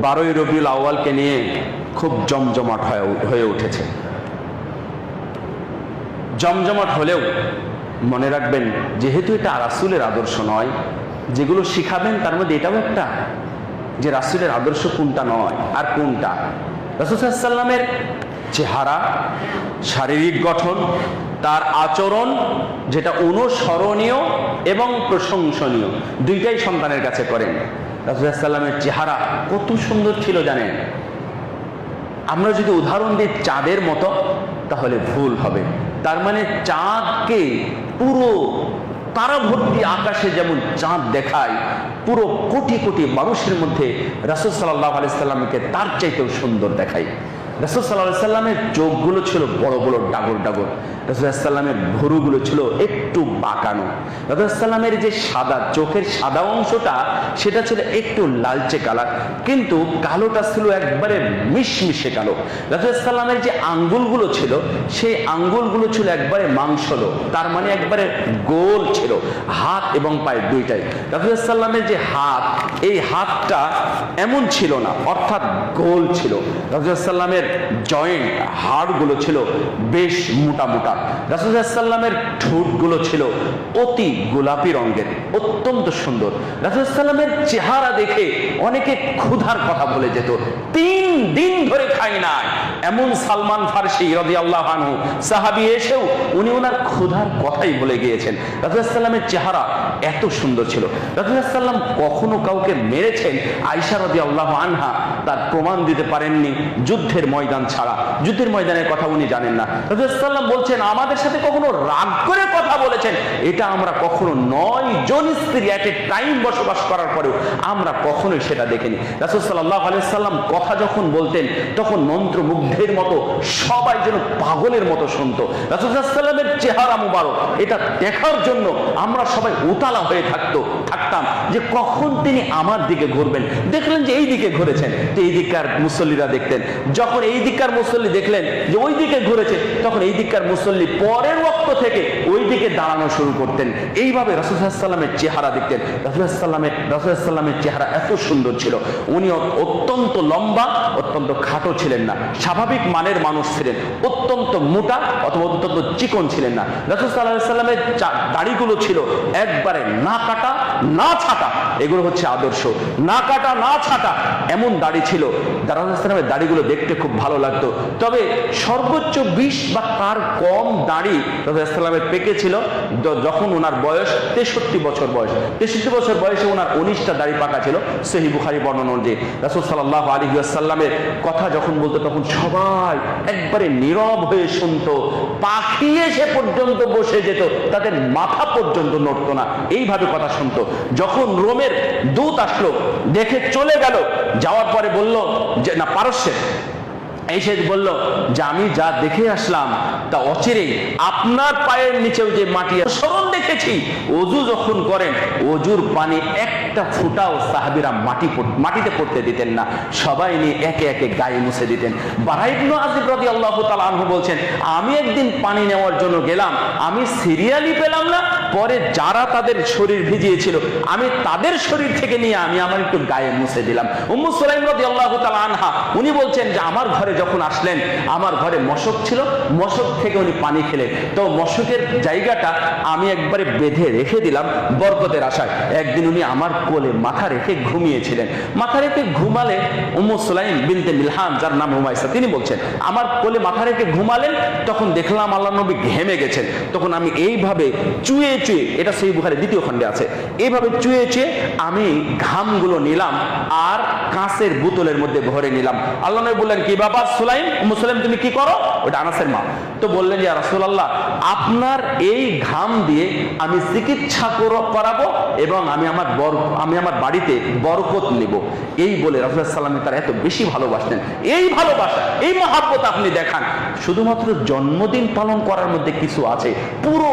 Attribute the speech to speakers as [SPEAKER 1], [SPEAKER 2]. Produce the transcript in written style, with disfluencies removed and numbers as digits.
[SPEAKER 1] 12ই রবিউল আউয়ালকে নিয়ে খুব জমজমাট হয়ে উঠেছে। জমজমাট হলেও মনে রাখবেন, যেহেতু এটা রাসূলের আদর্শ নয়, যেগুলো শিখাবেন তার মধ্যে এটাও একটা, যে রাসূলের আদর্শ কোনটা নয় আর কোনটা। রাসূল সাল্লাল্লাহু আলাইহি ওয়াসাল্লামের চেহারা, শারীরিক গঠন, তার আচরণ যেটা অনুসরণীয় এবং প্রশংসনীয়, দুইটাই সন্তানের কাছে করেন। রাসূল সাল্লাল্লাহু আলাইহি ওয়াসাল্লামের চেহারা কত সুন্দর ছিল জানেন? আমরা যদি উদাহরণ দিই চাঁদের মতো, তাহলে ভুল হবে। তার মানে চাঁদকে পুরো তারা ভর্তি আকাশে যেমন চাঁদ দেখায়, পুরো কোটি কোটি মানুষের মধ্যে রাসূল সাল্লাল্লাহু আলাইহি সাল্লামকে তার চাইতেও সুন্দর দেখায়। রাসূল সাল্লাল্লাহু আলাইহি সাল্লামের চোখগুলো ছিল বড় বড় ডাগর ডাগর, রাসূল সাল্লাল্লাহু আলাইহি সাল্লামের ভুরুগুলো ছিল একটু বাঁকানো, রাসূল সাল্লাল্লাহু আলাইহি সাল্লামের যে সাদা চোখের সাদা অংশটা সেটা ছিল একটু লালচে কালার, কিন্তু কালোটা ছিল একবারে মিশমিশে কালো। রাসূল সাল্লাল্লাহু আলাইহি সাল্লামের যে আঙ্গুলগুলো ছিল সেই আঙ্গুলগুলো ছিল একবারে মাংসলো, তার মানে একবারে গোল ছিল হাত এবং পায়ে দুইটাই। রাসূল সাল্লাল্লাহু আলাইহি সাল্লামের যে হাত, এই হাতটা এমন ছিল না, অর্থাৎ গোল ছিল। রাসূল সাল্লাল্লাহু আলাইহি সাল্লামের জয়েন্ট হাড়গুলো ছিল বেশ মোটা মোটা। রাসূল সাল্লাল্লাহু আলাইহি সাল্লামের ঠোঁটগুলো ছিল অতি গোলাপি রঙের, অত্যন্ত সুন্দর। রাসূল সাল্লাল্লাহু আলাইহি সাল্লামের চেহারা দেখে অনেকে ক্ষুধার কথা বলে যেত, 3 দিন ধরে খাই নাই, এমন সালমান ফারসি রাদিয়াল্লাহু আনহু সাহাবী এসেও উনি ওনার ক্ষুধার কথাই বলে গিয়েছেন। রাসূল সাল্লাল্লাহু আলাইহি সাল্লামের চেহারা এত সুন্দর ছিল। রাসূল সাল্লাল্লাহু আলাইহি সাল্লাম কখনো কাউকে মেরেছেন আয়েশা রাদিয়াল্লাহু আনহা তার প্রমাণ দিতে পারেননি যুদ্ধের ময়দান ছাড়া। যুদ্ধের ময়দানের কথা উনি জানেন না। রাসূল সাল্লাল্লাহু আলাইহি সাল্লাম বলছেন, আমাদের সাথে কখনো রাগ করে কথা বলেছেন এটা আমরা কখনো 9 জন স্ত্রী এট এ টাইম বসবাস করার পরেও আমরা কখনোই সেটা দেখিনি। রাসূল সাল্লাল্লাহু আলাইহি সাল্লাম কথা যখন বলতেন তখন মন্ত্রমুগ্ধের মতো সবাই যেন পাগলের মতো শুনতো। রাসূল সাল্লাল্লাহু আলাইহি সাল্লামের চেহারা মুবারক এটা দেখার জন্য আমরা সবাই উতালা হয়ে থাকতাম যে কখন তিনি আমার দিকে ঘুরবেন। দেখলেন যে এই দিকে ঘুরেছেন, তো এই দিককার মুসল্লিরা দেখতেন। যখন এই দিককার মুসল্লি দেখলেন যে ওই দিকে ঘুরেছে, তখন এই দিককার মুসল্লি পরের ওয়াক্ত থেকে ওই দিকে দাঁড়ানো শুরু করতেন। এইভাবে রাসূল সাল্লাল্লাহু আলাইহি সাল্লামের চেহারা দেখতেন। রাসূল সাল্লাল্লাহু আলাইহি সাল্লামের চেহারা এত সুন্দর ছিল। উনি অত্যন্ত লম্বা, অত্যন্ত খাটো ছিলেন না, স্বাভাবিক মানের মানুষ ছিলেন। অত্যন্ত মোটা অথবা অত্যন্ত চিকন ছিলেন না। রাসূল সাল্লাল্লাহু আলাইহি সাল্লামের দাড়িগুলো ছিল একবারে না কাটা না ছাটা, এগুলো হচ্ছে আদর্শ। না কাটা না ছাটা এমন দাড়ি ছিল। রাসূল সাল্লাল্লাহু আলাইহি সাল্লামের দাড়িগুলো দেখতে খুব ভালো লাগতো। তবে সর্বোচ্চ 20 বা তার কম দাড়ি রাসূল সাল্লাল্লাহু আলাইহি সাল্লামের পেকে ছিল যখন ওনার বয়স 63 বছর বয়স। 63 বছর বয়সে ওনার 19টা দাড়ি পাকা ছিল। সহিহ বুখারী বর্ণনা অনুযায়ী রাসূল সাল্লাল্লাহু আলাইহি ওয়াসাল্লামের কথা যখন বলতো তখন সবাই একবারে নীরব হয়ে শুনতো। পাখি এসে পর্যন্ত বসে যেত, তাদের মাথা পর্যন্ত নড়তো না, এইভাবে কথা শুনতো। যখন রোমের দূত আসলো, দেখে চলে গেল, যাওয়ার পরে বলল যে না, পারস্যের এসে বলল যে আমি যা দেখে আসলাম তা অচিরেই আপনার পায়ের নিচেও যে মাটি স্মরণ দেখেছি। ওযু যখন করেন ওযুর পানি একটা ফোঁটাও সাহাবীরা মাটিতে পড়তে দিতেন না, সবাই নিয়ে একে একে গায়ে মুছে দিতেন। বারা ইবনে আযিব রাদিয়াল্লাহু তাআলা আনহু বলছেন, আমি একদিন পানি নেওয়ার জন্য গেলাম, আমি সিরিয়ালি পেলাম না, পরে যারা তাদের শরীর ভিজিয়েছিল আমি তাদের শরীর থেকে নিয়ে আমি আমার একটু গায়ে মুছে দিলাম। উম্মু সুলাইম রাদিয়াল্লাহু তাআলা আনহা উনি বলছেন যে আমার ঘরে যখন আসলেন, আমার ঘরে মশক ছিল, মশক থেকে উনি পানি খেলেন, তো মশকের জায়গাটা আমি একবারে বেঁধে রেখে দিলাম বরকতের আশায়। একদিন উনি আমার কোলে মাথা রেখে ঘুমিয়েছিলেন। মাথা রেখে ঘুমালে উম্মু সুলাইম বিনতে মিলহান, যার নাম উমাইসা, তিনি বলছেন আমার কোলে মাথা রেখে ঘুমালেন, তখন দেখলাম আল্লাহর নবী ঘেমে গেছেন। তখন আমি এইভাবে চুয়ে চুয়ে, এটা সহিহ বুখারী 2য় খণ্ডে আছে, এইভাবে চুয়ে চুয়ে আমি ঘামগুলো নিলাম আর কাঁচের বোতলের মধ্যে ভরে নিলাম। আল্লাহ নবী বললেন, কি বাবা সুলাইম, উম্মু সুলাইম তুমি কি করো? ওটা আনাসের মা। তো বললেন, ইয়া রাসূলুল্লাহ, আপনার এই ঘাম দিয়ে আমি চিকিৎসা করাবো এবং আমি আমার বাড়িতে বরকত নেব। এই বলে রাসূল সাল্লাল্লাহু আলাইহি ওয়াসাল্লাম তার এত বেশি ভালোবাসতেন। এই ভালোবাসা, এই মহব্বত আপনি দেখান। শুধুমাত্র জন্মদিন পালন করার মধ্যে কিছু আছে, পুরো